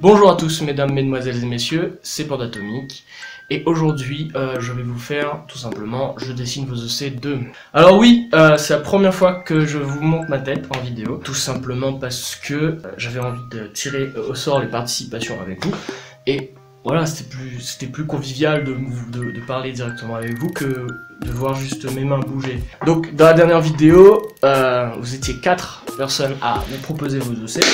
Bonjour à tous mesdames, mesdemoiselles et messieurs, c'est Pandatomic et aujourd'hui je vais vous faire tout simplement je dessine vos OC2. Alors oui, c'est la première fois que je vous montre ma tête en vidéo, tout simplement parce que j'avais envie de tirer au sort les participations avec vous et voilà, c'était plus convivial de parler directement avec vous que de voir juste mes mains bouger. Donc dans la dernière vidéo, vous étiez 4 personnes à me proposer vos OC.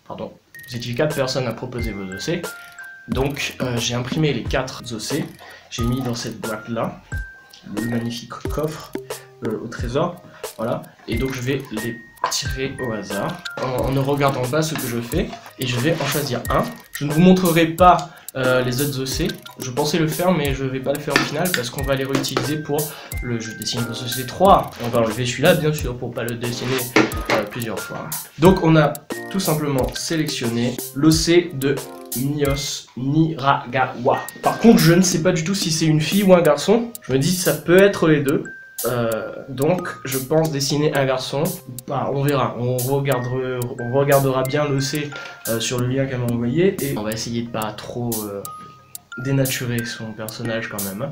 Pardon. Vous étiez 4 personnes à proposer vos OC. Donc j'ai imprimé les 4 OC. J'ai mis dans cette boîte là le magnifique coffre au trésor. Voilà. Et donc je vais les tirer au hasard en ne regardant pas ce que je fais. Et je vais en choisir un. Je ne vous montrerai pas les autres OC. Je pensais le faire mais je ne vais pas le faire au final parce qu'on va les réutiliser pour le je dessine vos OC 3. On va enlever celui-là bien sûr pour pas le dessiner plusieurs fois. Donc on a tout simplement sélectionner l'OC de Mios Niragawa. Par contre, je ne sais pas du tout si c'est une fille ou un garçon. Je me dis ça peut être les deux. Donc, je pense dessiner un garçon. Bah, on verra. On regardera bien l'OC sur le lien qu'elle m'a envoyé. Et on va essayer de pas trop dénaturer son personnage quand même.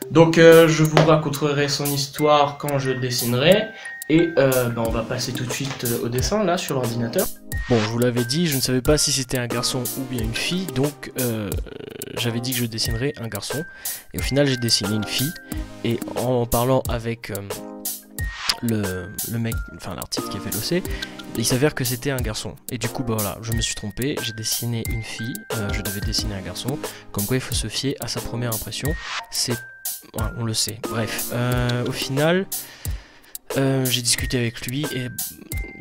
Donc, je vous raconterai son histoire quand je dessinerai. Et on va passer tout de suite au dessin là sur l'ordinateur. Bon, je vous l'avais dit, je ne savais pas si c'était un garçon ou bien une fille, donc j'avais dit que je dessinerais un garçon. Et au final, j'ai dessiné une fille. Et en parlant avec le mec, enfin l'artiste qui a fait l'OC, il s'avère que c'était un garçon. Et du coup, bah voilà, je me suis trompé, j'ai dessiné une fille, je devais dessiner un garçon. Comme quoi, il faut se fier à sa première impression. C'est... Ouais, on le sait. Bref, au final... j'ai discuté avec lui et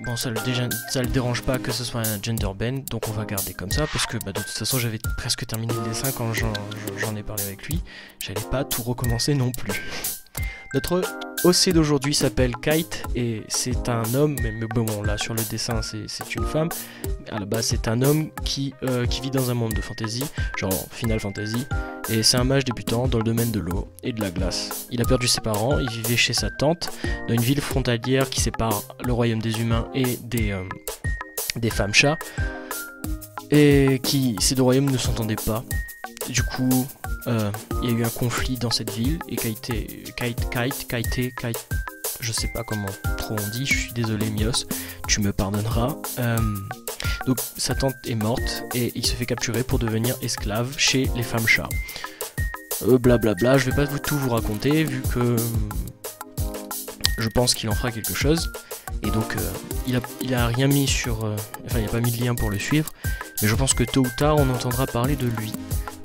bon ça le dérange pas que ce soit un gender bend, donc on va garder comme ça parce que bah, de toute façon j'avais presque terminé le dessin quand j'en ai parlé avec lui, j'allais pas tout recommencer non plus. Notre OC d'aujourd'hui s'appelle Kite et c'est un homme, mais bon là sur le dessin c'est une femme, à la base c'est un homme qui vit dans un monde de fantasy, genre Final Fantasy, et c'est un mage débutant dans le domaine de l'eau et de la glace. Il a perdu ses parents, il vivait chez sa tante dans une ville frontalière qui sépare le royaume des humains et des femmes chats, et ces deux royaumes ne s'entendaient pas. Du coup, il y a eu un conflit dans cette ville et Kite, je sais pas comment trop on dit, je suis désolé Mios, tu me pardonneras. Donc sa tante est morte et il se fait capturer pour devenir esclave chez les femmes chats. Blablabla, je vais pas tout vous raconter vu que je pense qu'il en fera quelque chose. Et donc il a rien mis sur... enfin il a pas mis de lien pour le suivre, mais je pense que tôt ou tard on entendra parler de lui.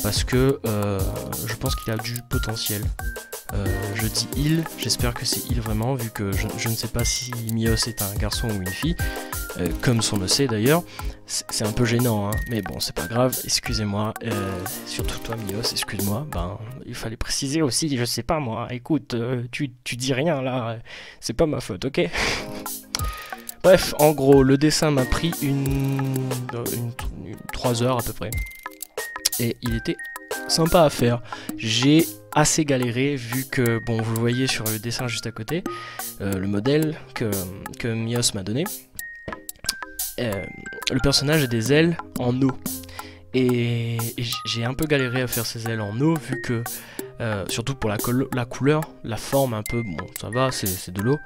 Parce que je pense qu'il a du potentiel. Je dis il, j'espère que c'est il vraiment, vu que je ne sais pas si Mios est un garçon ou une fille, comme son le sait d'ailleurs. C'est un peu gênant, hein, mais bon, c'est pas grave, excusez-moi, surtout toi Mios, excuse-moi, ben, il fallait préciser aussi, je sais pas moi, écoute, tu dis rien là, c'est pas ma faute, ok? Bref, en gros, le dessin m'a pris 3 heures à peu près. Et il était sympa à faire. J'ai assez galéré vu que, bon, vous le voyez sur le dessin juste à côté, le modèle que Mios m'a donné. Le personnage a des ailes en eau. Et j'ai un peu galéré à faire ces ailes en eau vu que, surtout pour la couleur, la forme un peu, bon, ça va, c'est de l'eau.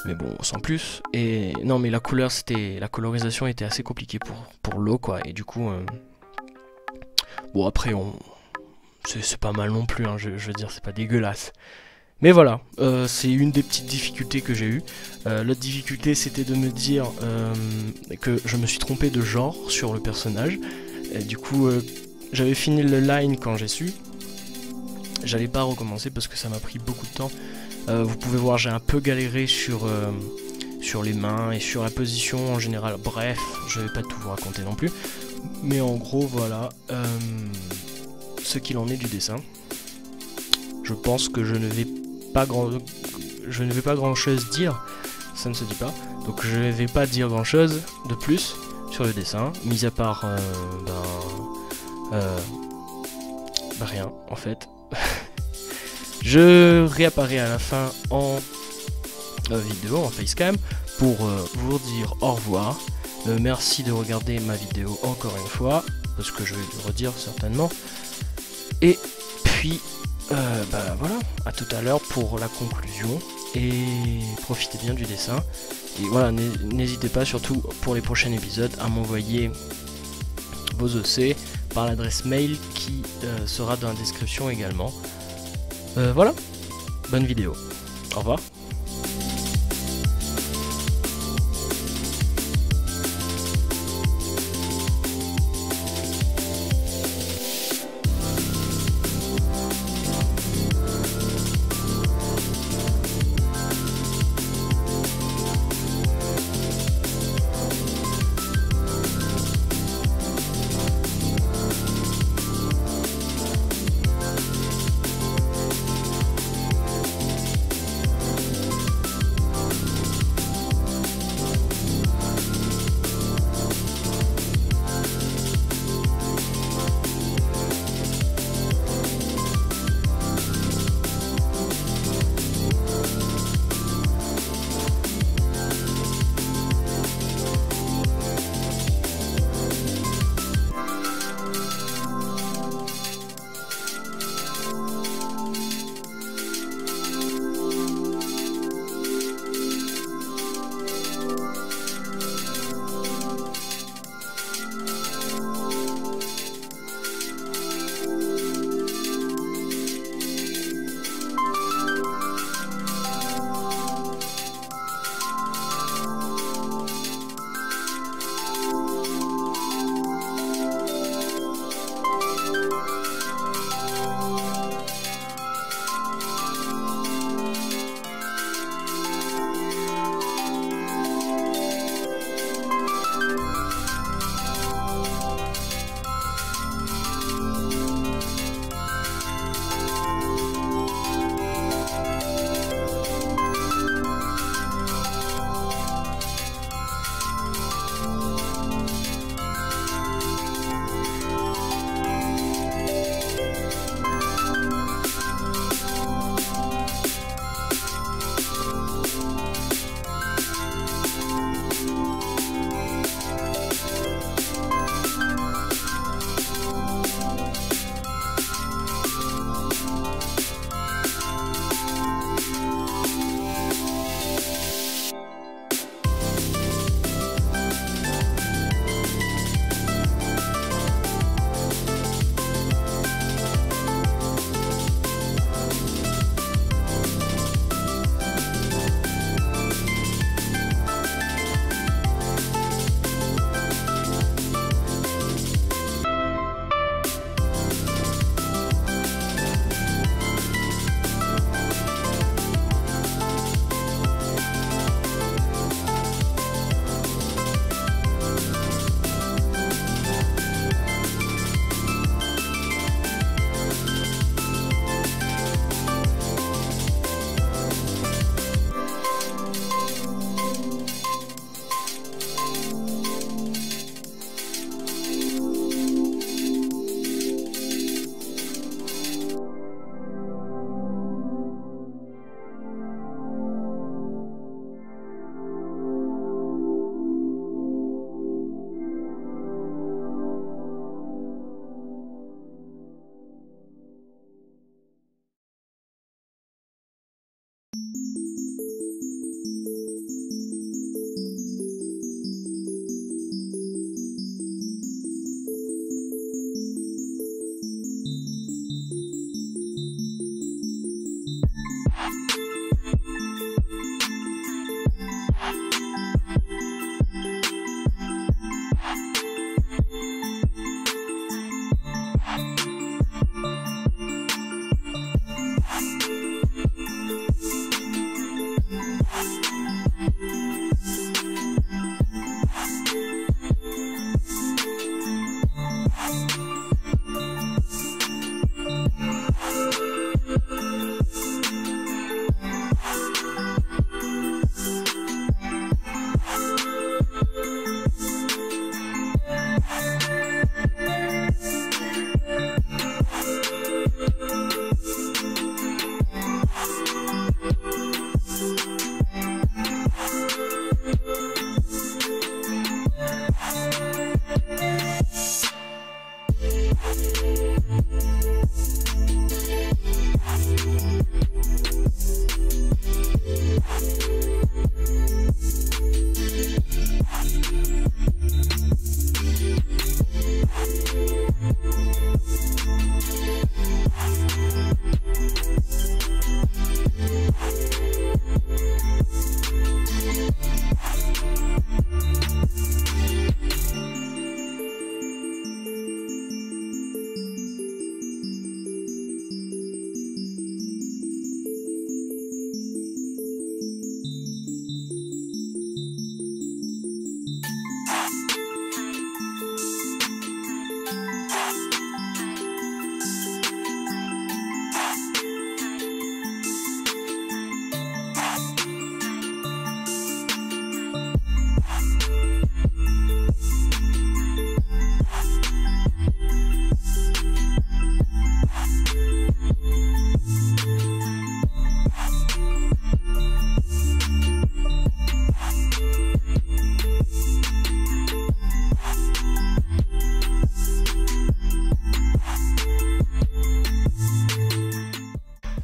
Mais bon, sans plus. Et non, mais la colorisation était assez compliquée pour l'eau, quoi. Et du coup... bon après c'est pas mal non plus, hein, je veux dire c'est pas dégueulasse. Mais voilà, c'est une des petites difficultés que j'ai eues. L'autre difficulté c'était de me dire que je me suis trompé de genre sur le personnage. Et du coup j'avais fini le line quand j'ai su. J'allais pas recommencer parce que ça m'a pris beaucoup de temps. Vous pouvez voir j'ai un peu galéré sur les mains et sur la position en général. Bref, je vais pas tout vous raconter non plus. Mais en gros, voilà ce qu'il en est du dessin. Je pense que je ne vais pas grand chose dire, ça ne se dit pas. Donc je ne vais pas dire grand chose de plus sur le dessin, mis à part rien en fait. Je réapparais à la fin en vidéo, en facecam, pour vous dire au revoir. Merci de regarder ma vidéo encore une fois, parce que je vais le redire certainement. Et puis, voilà, à tout à l'heure pour la conclusion. Et profitez bien du dessin. Et voilà, n'hésitez pas, surtout pour les prochains épisodes, à m'envoyer vos EC par l'adresse mail qui sera dans la description également. Voilà, bonne vidéo. Au revoir.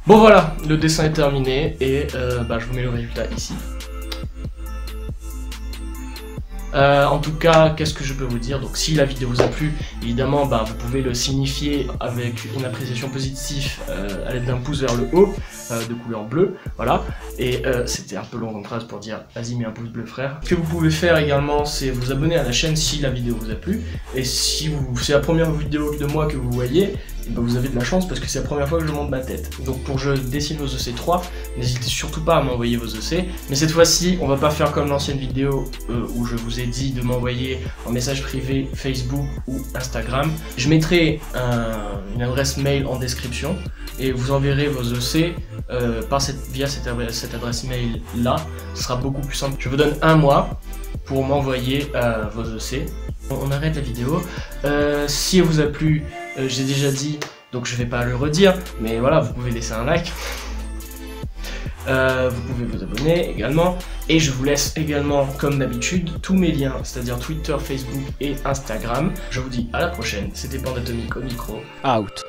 Bon voilà, le dessin est terminé et je vous mets le résultat ici. En tout cas, qu'est-ce que je peux vous dire? Donc si la vidéo vous a plu, évidemment vous pouvez le signifier avec une appréciation positive à l'aide d'un pouce vers le haut de couleur bleue, voilà. Et c'était un peu long en phrase pour dire vas-y mets un pouce bleu frère. Ce que vous pouvez faire également, c'est vous abonner à la chaîne si la vidéo vous a plu. Et si c'est la première vidéo de moi que vous voyez, vous avez de la chance parce que c'est la première fois que je monte ma tête. Donc pour je dessine vos EC3, n'hésitez surtout pas à m'envoyer vos EC. Mais cette fois-ci, on va pas faire comme l'ancienne vidéo où je vous ai dit de m'envoyer en message privé Facebook ou Instagram. Je mettrai une adresse mail en description et vous enverrez vos EC via cette adresse mail là. Ce sera beaucoup plus simple. Je vous donne un mois pour m'envoyer vos EC. On arrête la vidéo. Si elle vous a plu, j'ai déjà dit, donc je vais pas le redire, mais voilà, vous pouvez laisser un like. Vous pouvez vous abonner également. Et je vous laisse également, comme d'habitude, tous mes liens, c'est-à-dire Twitter, Facebook et Instagram. Je vous dis à la prochaine. C'était Pandatomique au micro. Out.